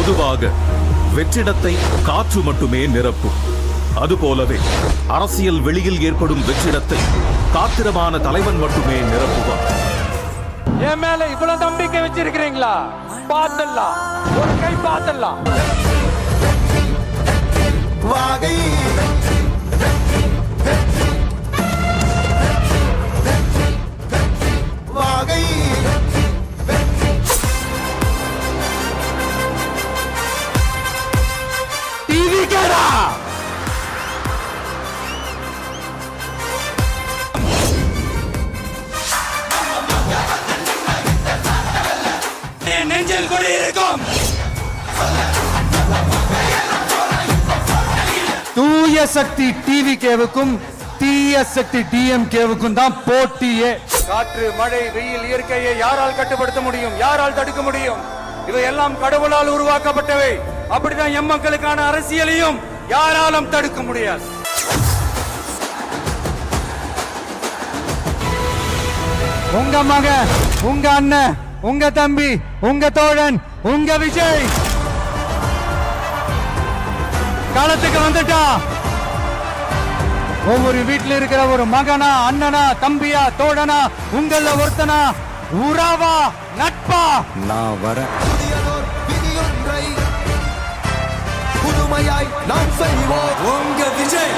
பொதுவாக வெற்றிடத்தை காற்று மட்டுமே நிரப்பும். அதுபோலவே அரசியல் வெளியில் ஏற்படும் வெற்றிடத்தை காத்திரமான தலைவன் மட்டுமே நிரப்புவார். என் மேல இவ்வளவு நம்பிக்கை வச்சிருக்கிறீங்களா? பாத்துடலாம், ஒரு கை பாத்துடலாம். வாகை வாகை டிவி கேடா நெஞ்சில் கூட இருக்கும். தூய சக்தி டிவிகேவுக்கும் தீய சக்தி டிஎம்கேவுக்கும் தான் போட்டியே. காற்று, மழை, வெயில், இயற்கையை யாரால் கட்டுப்படுத்த முடியும்? யாரால் தடுக்க முடியும்? இவை எல்லாம் கடவுளால் உருவாக்கப்பட்டவை. அப்படிதான் எம் மக்களுக்கான அரசியலையும் யாராலும் தடுக்க முடியாது. உங்க மகன், உங்க அண்ணன், உங்க தம்பி, உங்க தோழன், உங்க விஜய் களத்துக்கு வந்துட்டா. ஒவ்வொரு வீட்டில் இருக்கிற ஒரு மகனா, அண்ணனா, தம்பியா, தோழனா, உங்கள ஒருத்தனா, உறவா, நட்பா நான் வரேன். புதுமையாய் நாம் செய்வோம். உங்க விஜய்